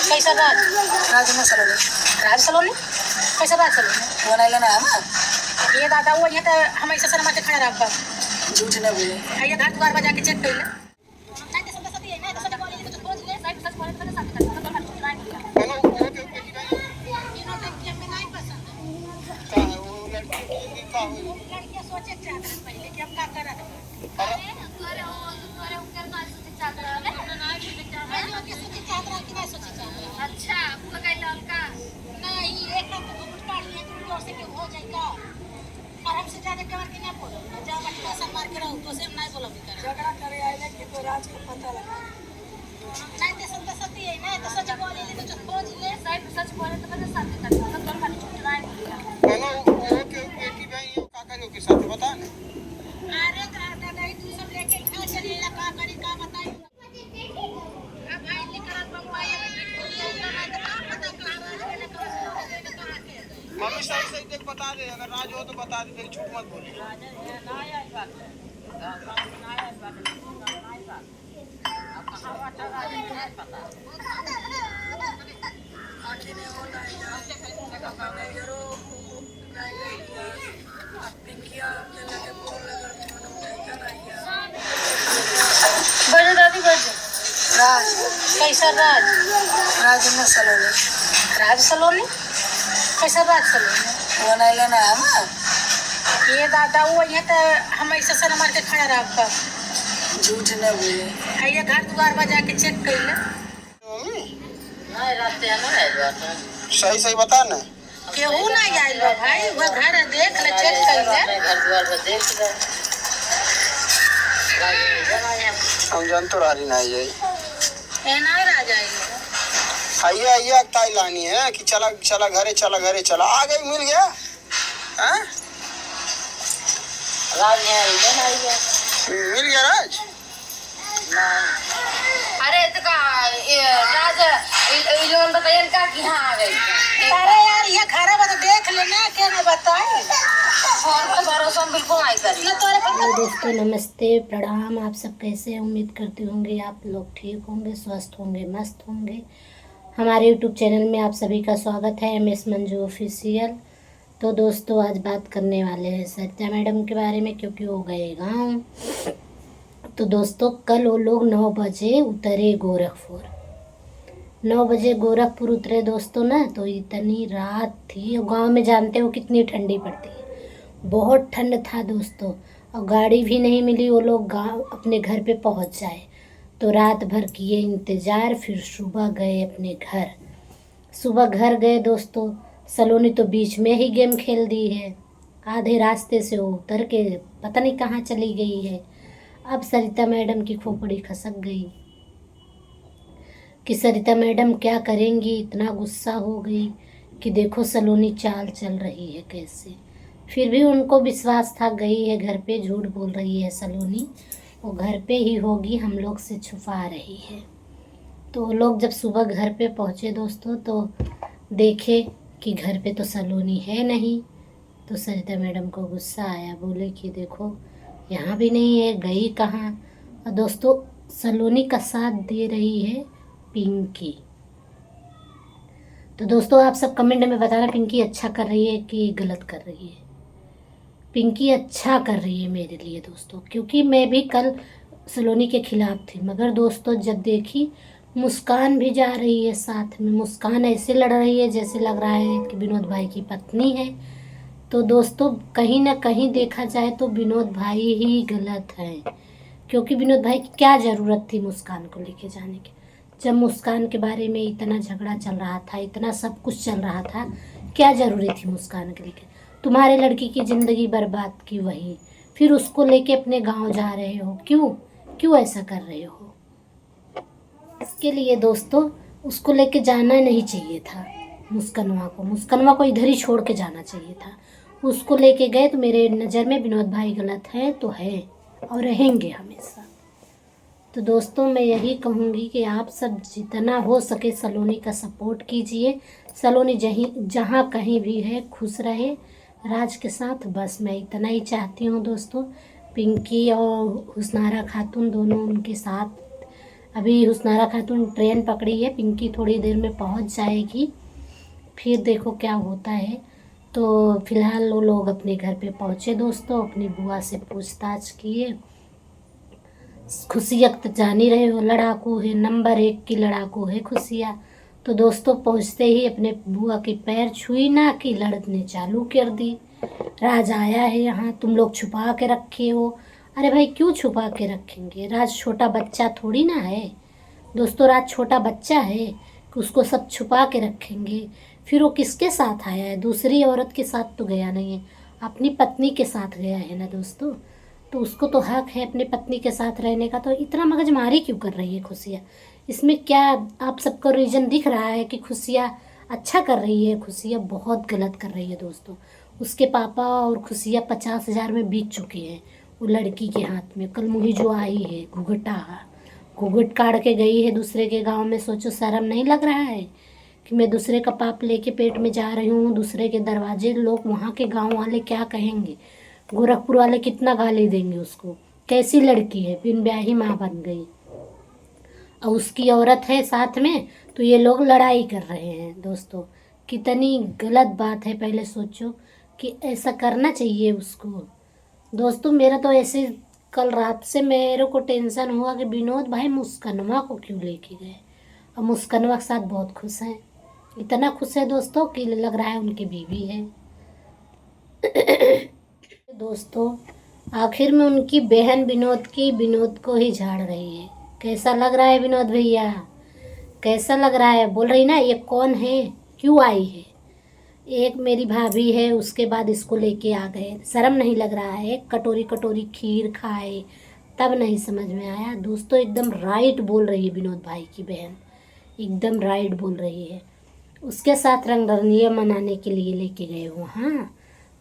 कैसा राज राज में सलोनी राज सलोनी कैसा राज सलोनी बनाइले ना हम ये दादा वो ये तो हम ऐसे शर्मा के खड़ा रख झूठ न बोले ये घर द्वार बजा के चेक कर ले नहीं तो सब सती है नहीं तो सब बोले तो खोज ले साइड सच बोले तो साथ कर तो कर ट्राई किया बोलो वो तो की नहीं ये नो देख के हमें नहीं पसंद का है वो लड़की की का हुई लड़कियां सोचे चाहते हैं पहले कि अब क्या कर रहा है अरे तुम्हारे ऊपर का सोचे चाहते हैं ना सोचे चाहते हैं कि सोचे चाहते हैं कि नहीं सोचे चाहते हैं अच्छा आपको कहीं लड़का नहीं एक हम तो कुछ पाड़ी है तो से के हो जाएगा और हमसे ज्यादा कवर के ना बोलो जा मत पैसा मार के रहो तो से नहीं बोलो कर झगड़ा करे आइले कि तो राज को पता लगा नहीं तो सब सती है नहीं तो सच बोले ले तो खोज ले साइड सच बोले तो मैंने साथ करता तो दोनों का छुट्टी किया बोलो वो के बेटी बहन काका लोग के साथ बता ना अरे दादा नहीं तू सब लेके कहां चले ला का करी का बताई अब भाई निकल बम्बई में बोलिए ना मैं तो का पता कहां राज के कहां के मम्मी सही सही देख बता दे अगर राज हो तो बता दे तेरी झूठ मत बोली ना आई बात ना आई बात अब कहां बात राज नहीं पता आंटी ने बोला है जरो पिंकिया चला के बोल लगा बजे दादी बजे राज कैसा राज राज में सलोनी राज सलोनी कैसा राज सलोनी बनाइले ना हम ये दादा वो ये तो हम ऐसे शर्मा के खड़ा रख झूठ न बोले ये घर द्वार बजा के चेक कर ले मम्मी नहीं रास्ते ना है बात सही सही बता ना केहू नहीं आइल बा भाई वो घर देख ले चेक कर ले घर द्वार पर देख ले हम जान तो राजी नहीं जाई ए नहीं राज आइल आइए आइए ताई लानी है कि चला चला घरे चला आ गई मिल गया हैं राज नहीं मिल गया राज अरे तो का राज इलोन बताइए का कि हां आ गई अरे यार ये खरा बता देख लेना क्या मैं बताई और पर भरोसा बिल्कुल नहीं करी ना तोरे हेलो दोस्तों, नमस्ते, प्रणाम। आप सब कैसे हैं? उम्मीद करती होंगे आप लोग ठीक होंगे, स्वस्थ होंगे, मस्त होंगे। हमारे यूट्यूब चैनल में आप सभी का स्वागत है, MS मंजू ऑफिशियल। तो दोस्तों, आज बात करने वाले हैं सत्या मैडम के बारे में, क्योंकि वो गए गाँव। तो दोस्तों, कल वो लोग 9 बजे उतरे गोरखपुर। 9 बजे गोरखपुर उतरे दोस्तों ना, तो इतनी रात थी। गांव में जानते हो कितनी ठंडी पड़ती है, बहुत ठंड था दोस्तों। और गाड़ी भी नहीं मिली, वो लोग गाँव अपने घर पे पहुंच जाए। तो रात भर किए इंतज़ार, फिर सुबह गए अपने घर। सुबह घर गए दोस्तों, सलोनी तो बीच में ही गेम खेल दी है। आधे रास्ते से वो उतर के पता नहीं कहाँ चली गई है। अब सरिता मैडम की खोपड़ी खसक गई कि सरिता मैडम क्या करेंगी। इतना गुस्सा हो गई कि देखो सलोनी चाल चल रही है कैसे। फिर भी उनको विश्वास था, गई है घर पे, झूठ बोल रही है सलोनी, वो घर पे ही होगी, हम लोग से छुपा रही है। तो वो लोग जब सुबह घर पे पहुँचे दोस्तों, तो देखे कि घर पे तो सलोनी है नहीं। तो सरिता मैडम को गुस्सा आया, बोले कि देखो यहाँ भी नहीं है, गई कहाँ। और दोस्तों, सलोनी का साथ दे रही है पिंकी। तो दोस्तों, आप सब कमेंट में बताना पिंकी अच्छा कर रही है कि गलत कर रही है। पिंकी अच्छा कर रही है मेरे लिए दोस्तों, क्योंकि मैं भी कल सलोनी के खिलाफ थी, मगर दोस्तों जब देखी मुस्कान भी जा रही है साथ में। मुस्कान ऐसे लड़ रही है जैसे लग रहा है कि विनोद भाई की पत्नी है। तो दोस्तों, कहीं ना कहीं देखा जाए तो विनोद भाई ही गलत हैं, क्योंकि विनोद भाई की क्या ज़रूरत थी मुस्कान को लेके जाने की। जब मुस्कान के बारे में इतना झगड़ा चल रहा था, इतना सब कुछ चल रहा था, क्या ज़रूरी थी मुस्कान के लेके। तुम्हारे लड़की की ज़िंदगी बर्बाद की वही, फिर उसको लेके अपने गांव जा रहे हो, क्यों ऐसा कर रहे हो। इसके लिए दोस्तों, उसको लेके जाना नहीं चाहिए था मुस्कनवा को इधर ही छोड़ के जाना चाहिए था। उसको लेके गए तो मेरे नज़र में विनोद भाई गलत है तो है और रहेंगे हमेशा। तो दोस्तों, मैं यही कहूँगी कि आप सब जितना हो सके सलोनी का सपोर्ट कीजिए। सलोनी जहाँ कहीं भी है खुश रहे राज के साथ, बस मैं इतना ही चाहती हूँ दोस्तों। पिंकी और हुस्नारा खातून दोनों उनके साथ अभी हुस्नारा खातून ट्रेन पकड़ी है, पिंकी थोड़ी देर में पहुंच जाएगी, फिर देखो क्या होता है। तो फिलहाल वो लोग अपने घर पे पहुँचे दोस्तों, अपनी बुआ से पूछताछ किए। खुशिया तो जान ही रहे हो, लड़ाकू है, नंबर 1 की लड़ाकू है खुशिया। तो दोस्तों पहुँचते ही अपने बुआ के पैर छुई ना कि लड़ने चालू कर दी। राज आया है यहाँ, तुम लोग छुपा के रखे हो। अरे भाई क्यों छुपा के रखेंगे, राज छोटा बच्चा थोड़ी ना है दोस्तों, राज छोटा बच्चा है कि उसको सब छुपा के रखेंगे। फिर वो किसके साथ आया है, दूसरी औरत के साथ तो गया नहीं है, अपनी पत्नी के साथ गया है ना दोस्तों। तो उसको तो हक है अपनी पत्नी के साथ रहने का। तो इतना मगजमारी क्यों कर रही है खुशिया, इसमें क्या आप सबको रीज़न दिख रहा है कि खुशिया अच्छा कर रही है? खुशिया बहुत गलत कर रही है दोस्तों। उसके पापा और खुशिया 50,000 में बिक चुके हैं वो लड़की के हाथ में। कल मुही जो आई है घूंघट काट के गई है दूसरे के गांव में। सोचो शर्म नहीं लग रहा है कि मैं दूसरे का पाप लेके पेट में जा रही हूँ दूसरे के दरवाजे। लोग वहाँ के गांव वाले क्या कहेंगे, गोरखपुर वाले कितना गाली देंगे उसको, कैसी लड़की है, बिन ब्याही माँ बन गई और उसकी औरत है साथ में, तो ये लोग लड़ाई कर रहे हैं दोस्तों। कितनी गलत बात है, पहले सोचो कि ऐसा करना चाहिए उसको दोस्तों। मेरा तो ऐसे कल रात से मेरे को टेंशन हुआ कि विनोद भाई मुस्कनवा को क्यों लेके गए, और मुस्कनवा के साथ बहुत खुश हैं, इतना खुश है दोस्तों कि लग रहा है उनकी बीवी है। दोस्तों आखिर में उनकी बहन विनोद को ही झाड़ रही है। कैसा लग रहा है विनोद भैया, कैसा लग रहा है? बोल रही ना ये कौन है, क्यों आई है? एक मेरी भाभी है, उसके बाद इसको लेके आ गए। शर्म नहीं लग रहा है? कटोरी कटोरी खीर खाए तब नहीं समझ में आया दोस्तों। एकदम राइट बोल रही है विनोद भाई की बहन, एकदम राइट बोल रही है। उसके साथ रंगरलियाँ मनाने के लिए लेके गए हो। हाँ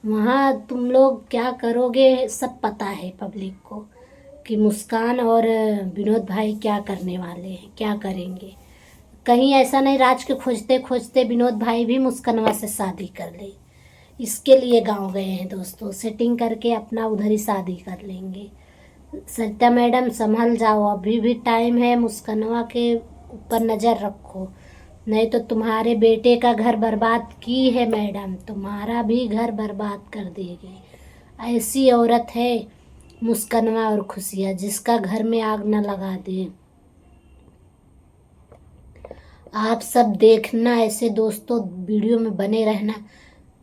वहाँ तुम लोग क्या करोगे सब पता है पब्लिक को कि मुस्कान और विनोद भाई क्या करने वाले हैं, क्या करेंगे। कहीं ऐसा नहीं राज के खोजते खोजते विनोद भाई भी मुस्कनवा से शादी कर ले, इसके लिए गांव गए हैं दोस्तों। सेटिंग करके अपना उधर ही शादी कर लेंगे। सरिता मैडम संभल जाओ, अभी भी टाइम है, मुस्कनवा के ऊपर नज़र रखो, नहीं तो तुम्हारे बेटे का घर बर्बाद की है मैडम, तुम्हारा भी घर बर्बाद कर देगी। ऐसी औरत है मुस्कनवा और खुशिया जिसका घर में आग न लगा दे। आप सब देखना ऐसे दोस्तों, वीडियो में बने रहना,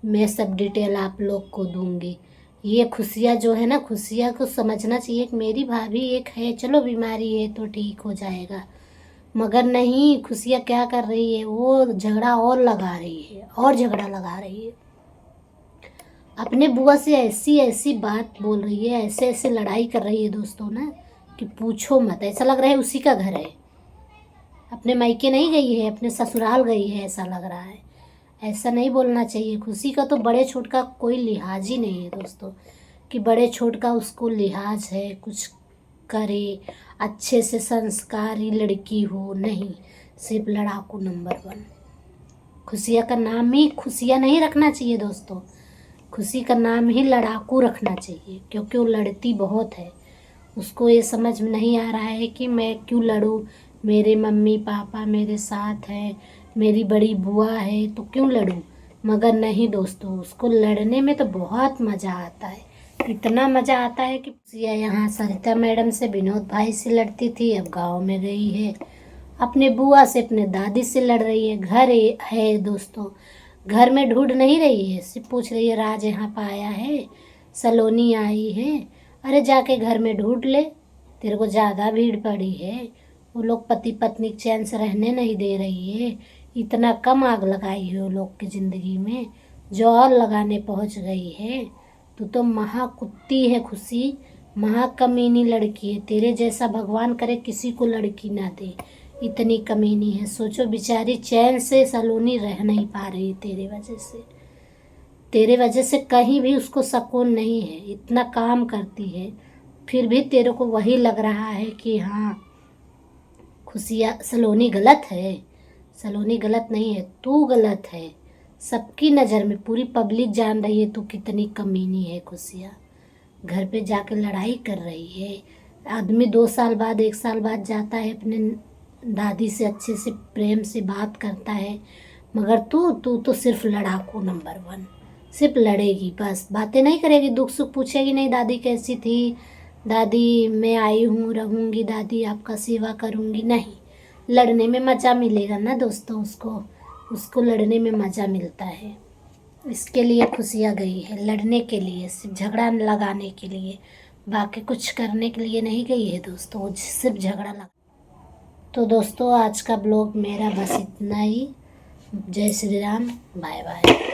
मैं सब डिटेल आप लोग को दूंगी। ये खुशिया जो है ना, खुशिया को समझना चाहिए कि मेरी भाभी एक है, चलो बीमारी है तो ठीक हो जाएगा, मगर नहीं। खुशिया क्या कर रही है, वो झगड़ा और लगा रही है, और झगड़ा लगा रही है। अपने बुआ से ऐसी ऐसी बात बोल रही है, ऐसे ऐसे लड़ाई कर रही है दोस्तों ना कि पूछो मत। ऐसा लग रहा है उसी का घर है, अपने मायके नहीं गई है, अपने ससुराल गई है, ऐसा लग रहा है। ऐसा नहीं बोलना चाहिए। खुशी का तो बड़े छोट का कोई लिहाज ही नहीं है दोस्तों, कि बड़े छोट का उसको लिहाज है, कुछ करे, अच्छे से संस्कारी लड़की हो, नहीं, सिर्फ लड़ाकू नंबर 1। खुशिया का नाम ही खुशिया नहीं रखना चाहिए दोस्तों, खुशी का नाम ही लड़ाकू रखना चाहिए, क्योंकि वो लड़ती बहुत है। उसको ये समझ में नहीं आ रहा है कि मैं क्यों लड़ूं, मेरे मम्मी पापा मेरे साथ हैं, मेरी बड़ी बुआ है तो क्यों लड़ूं। मगर नहीं दोस्तों, उसको लड़ने में तो बहुत मज़ा आता है, इतना मज़ा आता है कि खुशिया यहाँ सरिता मैडम से विनोद भाई से लड़ती थी, अब गांव में गई है, अपने बुआ से अपने दादी से लड़ रही है। घर है दोस्तों, घर में ढूंढ नहीं रही है, सिर्फ पूछ रही है राज यहाँ पर आया है, सलोनी आई है। अरे जाके घर में ढूंढ ले, तेरे को ज़्यादा भीड़ पड़ी है, वो लोग पति पत्नी चैन से रहने नहीं दे रही है, इतना कम आग लगाई है वो लोग की ज़िंदगी में, जो और लगाने पहुंच गई है। तू तो महा कुत्ती है खुशी, महा कमीनी लड़की है, तेरे जैसा भगवान करे किसी को लड़की ना दे, इतनी कमीनी है। सोचो बेचारी चैन से सलोनी रह नहीं पा रही है तेरे वजह से कहीं भी उसको सुकून नहीं है, इतना काम करती है, फिर भी तेरे को वही लग रहा है कि हाँ खुशिया सलोनी गलत है। सलोनी गलत नहीं है, तू गलत है। सबकी नज़र में पूरी पब्लिक जान रही है तू कितनी कमीनी है खुशिया। घर पे जाकर लड़ाई कर रही है, आदमी 2 साल बाद 1 साल बाद जाता है, अपने दादी से अच्छे से प्रेम से बात करता है, मगर तू तो सिर्फ लड़ाकू नंबर 1, सिर्फ लड़ेगी बस, बातें नहीं करेगी, दुख सुख पूछेगी नहीं, दादी कैसी थी, दादी मैं आई हूँ, रहूँगी, दादी आपका सेवा करूँगी, नहीं। लड़ने में मज़ा मिलेगा ना दोस्तों, उसको लड़ने में मज़ा मिलता है, इसके लिए खुशियाँ गई है, लड़ने के लिए, सिर्फ झगड़ा लगाने के लिए, बाकी कुछ करने के लिए नहीं गई है दोस्तों, वो सिर्फ झगड़ा लगा। तो दोस्तों आज का ब्लॉग मेरा बस इतना ही। जय श्री राम, बाय बाय।